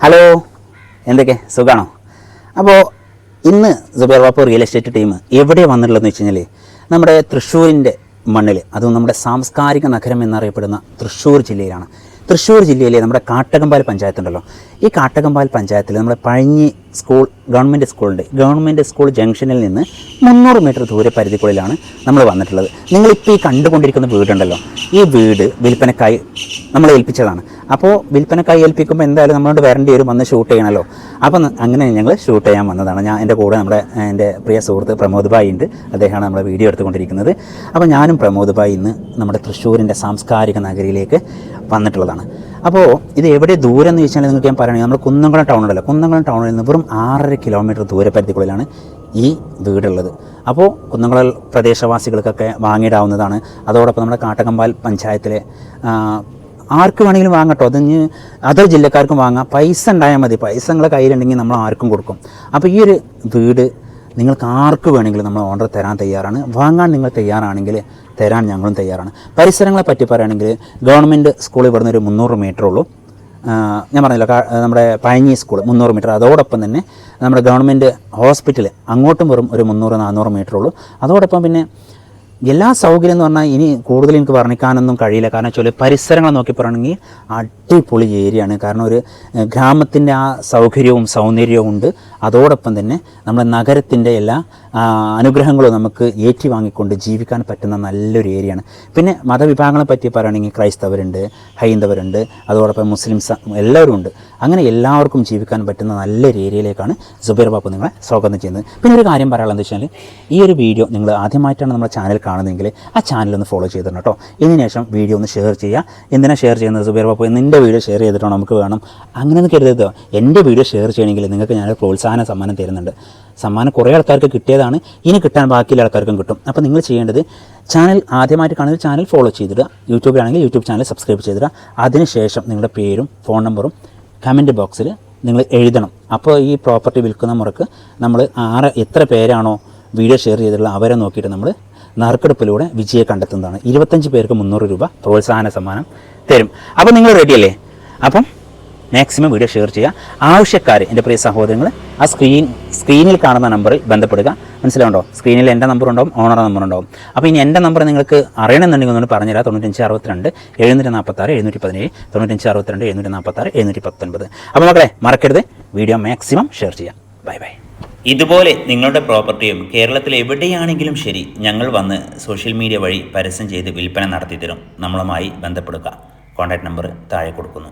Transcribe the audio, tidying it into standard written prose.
Hello, എന്തൊക്കെ സുഖമാണോ? അപ്പോൾ ഇന്ന് Zubair Bappu real estate team എവിടെയാണ് വന്നിട്ടുള്ളതെന്ന് വെച്ച് കഴിഞ്ഞാൽ നമ്മുടെ തൃശ്ശൂരിൻ്റെ മണ്ണിൽ, അതും നമ്മുടെ സാംസ്കാരിക നഗരം എന്നറിയപ്പെടുന്ന തൃശ്ശൂർ ജില്ലയിലാണ്. തൃശ്ശൂർ ജില്ലയിലെ നമ്മുടെ കാട്ടകമ്പാൽ പഞ്ചായത്തുണ്ടല്ലോ, ഈ കാട്ടകമ്പാൽ പഞ്ചായത്തിൽ നമ്മുടെ പഴഞ്ഞി സ്കൂൾ ഗവൺമെൻറ് സ്കൂളുണ്ട്. ഗവൺമെൻറ് സ്കൂൾ ജംഗ്ഷനിൽ നിന്ന് 300 മീറ്റർ ദൂര പരിധിക്കുള്ളിലാണ് നമ്മൾ വന്നിട്ടുള്ളത്. നിങ്ങളിപ്പോൾ ഈ കണ്ടുകൊണ്ടിരിക്കുന്ന വീടുണ്ടല്ലോ, ഈ വീട് വിൽപ്പനക്കായി നമ്മൾ ഏൽപ്പിച്ചതാണ്. അപ്പോൾ വിൽപ്പനക്കായി ഏൽപ്പിക്കുമ്പോൾ എന്തായാലും നമ്മളോട് വരേണ്ടി വരും, വന്ന് ഷൂട്ട് ചെയ്യണമല്ലോ. അപ്പം അങ്ങനെ ഞങ്ങൾ ഷൂട്ട് ചെയ്യാൻ വന്നതാണ്. എൻ്റെ കൂടെ എൻ്റെ പ്രിയ സുഹൃത്ത് പ്രമോദ് ഭായി ഉണ്ട്. അദ്ദേഹമാണ് നമ്മളെ വീഡിയോ എടുത്തുകൊണ്ടിരിക്കുന്നത്. അപ്പോൾ ഞാനും പ്രമോദ് ഭായി ഇന്ന് നമ്മുടെ തൃശ്ശൂരിൻ്റെ സാംസ്കാരിക നഗരിയിലേക്ക് വന്നിട്ടുള്ളതാണ്. അപ്പോൾ ഇത് എവിടെ ദൂരം എന്ന് ചോദിച്ചാൽ നിങ്ങൾക്ക് ഞാൻ പറയുകയാണെങ്കിൽ നമ്മൾ കുന്നംകുളം ടൗൺ ഉണ്ടല്ലോ, കുന്നംകുളം ടൗണിൽ നിന്ന് വെറും 6.5 കിലോമീറ്റർ ദൂരപരിധിക്കുള്ളിലാണ് ഈ വീടുള്ളത്. അപ്പോൾ കുന്നംകുളം പ്രദേശവാസികൾക്കൊക്കെ വാങ്ങിയിടാവുന്നതാണ്. അതോടൊപ്പം നമ്മുടെ കാട്ടകമ്പാൽ പഞ്ചായത്തിലെ ആർക്ക് വേണമെങ്കിലും വാങ്ങട്ടോ, അതിന് അതർ ജില്ലക്കാർക്കും വാങ്ങാം. പൈസ ഉണ്ടായാൽ മതി, പൈസ നിങ്ങളുടെ കയ്യിലുണ്ടെങ്കിൽ നമ്മൾ ആർക്കും കൊടുക്കും. അപ്പോൾ ഈ ഒരു വീട് നിങ്ങൾക്ക് ആർക്ക് വേണമെങ്കിലും നമ്മൾ ഓർഡർ തരാൻ തയ്യാറാണ്. വാങ്ങാൻ നിങ്ങൾ തയ്യാറാണെങ്കിൽ തരാൻ ഞങ്ങളും തയ്യാറാണ്. പരിസരങ്ങളെ പറ്റി പറയുകയാണെങ്കിൽ ഗവൺമെൻറ് സ്കൂൾ ഇവിടുന്ന് ഒരു 300 മീറ്റർ ഉള്ളൂ. ഞാൻ പറഞ്ഞില്ല, നമ്മുടെ പഴഞ്ഞി സ്കൂൾ 300 മീറ്റർ. അതോടൊപ്പം തന്നെ നമ്മുടെ ഗവൺമെൻറ് ഹോസ്പിറ്റൽ അങ്ങോട്ടും വെറും ഒരു 300-400 മീറ്റർ ഉള്ളൂ. അതോടൊപ്പം പിന്നെ എല്ലാ സൗകര്യം എന്ന് പറഞ്ഞാൽ ഇനി കൂടുതൽ എനിക്ക് വർണ്ണിക്കാനൊന്നും കഴിയില്ല. കാരണം വെച്ചാൽ പരിസരങ്ങൾ നോക്കി പറയുകയാണെങ്കിൽ അടിപൊളി ഏരിയയാണ്. കാരണം ഒരു ഗ്രാമത്തിൻ്റെ ആ സൗകര്യവും സൗന്ദര്യവും ഉണ്ട്. അതോടൊപ്പം തന്നെ നമ്മുടെ നഗരത്തിൻ്റെ എല്ലാ അനുഗ്രഹങ്ങളും നമുക്ക് ഏറ്റുവാങ്ങിക്കൊണ്ട് ജീവിക്കാൻ പറ്റുന്ന നല്ലൊരു ഏരിയയാണ്. പിന്നെ മതവിഭാഗങ്ങളെ പറ്റി പറയുകയാണെങ്കിൽ ക്രൈസ്തവരുണ്ട്, ഹൈന്ദവരുണ്ട്, അതോടൊപ്പം മുസ്ലിംസ് എല്ലാവരും ഉണ്ട്. അങ്ങനെ എല്ലാവർക്കും ജീവിക്കാൻ പറ്റുന്ന നല്ലൊരു ഏരിയയിലേക്കാണ് സുബൈർ ബാപ്പു നിങ്ങളെ സ്വാഗതം ചെയ്യുന്നത്. പിന്നെ ഒരു കാര്യം പറയാനുള്ളത് വെച്ചാൽ, ഈ ഒരു വീഡിയോ നിങ്ങൾ ആദ്യമായിട്ടാണ് നമ്മുടെ ചാനൽ കാണുന്നതെങ്കിൽ ആ ചാനലൊന്ന് ഫോളോ ചെയ്തിട്ടുണ്ട് കേട്ടോ. ഇതിന് ശേഷം വീഡിയോ ഒന്ന് ഷെയർ ചെയ്യുക. എന്തിനാണ് ഷെയർ ചെയ്യുന്നത്? സുബൈർ ബാപ്പു നിൻ്റെ വീഡിയോ ഷെയർ ചെയ്തിട്ടോ നമുക്ക് വേണം, അങ്ങനെയൊന്നും കരുതരുത്. എൻ്റെ വീഡിയോ ഷെയർ ചെയ്യണമെങ്കിൽ നിങ്ങൾക്ക് ഞാൻ പ്രോത്സാഹന സമ്മാനം തരുന്നുണ്ട്. സമ്മാനം കുറേ ആൾക്കാർക്ക് കിട്ടിയതാണ്, ഇനി കിട്ടാൻ ബാക്കിയുള്ള ആൾക്കാർക്കും കിട്ടും. അപ്പോൾ നിങ്ങൾ ചെയ്യേണ്ടത്, ചാനൽ ആദ്യമായിട്ട് കാണുന്ന ചാനൽ ഫോളോ ചെയ്തിടുക. യൂട്യൂബിലാണെങ്കിൽ യൂട്യൂബ് ചാനൽ സബ്സ്ക്രൈബ് ചെയ്തിടുക. അതിനുശേഷം നിങ്ങളുടെ പേരും ഫോൺ നമ്പറും കമൻറ്റ് ബോക്സിൽ നിങ്ങൾ എഴുതണം. അപ്പോൾ ഈ പ്രോപ്പർട്ടി വിൽക്കുന്ന മുറക്ക് നമ്മൾ എത്ര പേരാണോ വീഡിയോ ഷെയർ ചെയ്തിട്ടുള്ള അവരെ നോക്കിയിട്ട് നമ്മൾ നറുക്കെടുപ്പിലൂടെ വിജയെ കണ്ടെത്തുന്നതാണ്. 25 പേർക്ക് 300 രൂപ പ്രോത്സാഹന സമ്മാനം തരും. അപ്പോൾ നിങ്ങൾ റെഡിയല്ലേ? അപ്പം മാക്സിമം വീഡിയോ ഷെയർ ചെയ്യുക. ആവശ്യക്കാർ, എൻ്റെ പ്രിയ സഹോദരങ്ങൾ, ആ സ്ക്രീനിൽ കാണുന്ന നമ്പറിൽ ബന്ധപ്പെടുക. മനസ്സിലാവുണ്ടോ? സ്ക്രീനിൽ എൻ്റെ നമ്പർ ഉണ്ടാവും, ഓണർ നമ്പർ ഉണ്ടാവും. അപ്പോൾ ഇനി എൻ്റെ നമ്പർ നിങ്ങൾക്ക് അറിയണമെന്നുണ്ടെങ്കിൽ ഒന്നുകൂടി പറഞ്ഞുതരാം. 9562 746 717, 9562 746 719. അപ്പോൾ മക്കളെ മറക്കരുത്, വീഡിയോ മാക്സിമം ഷെയർ ചെയ്യാം. Bye bye. ഇതുപോലെ നിങ്ങളുടെ പ്രോപ്പർട്ടിയും കേരളത്തിൽ എവിടെയാണെങ്കിലും ശരി, ഞങ്ങൾ വന്ന് സോഷ്യൽ മീഡിയ വഴി പരസ്യം ചെയ്ത് വിൽപ്പന നടത്തി തരും. നമ്മളുമായി ബന്ധപ്പെടുക. കോൺടാക്ട് നമ്പർ താഴെ കൊടുക്കുന്നു.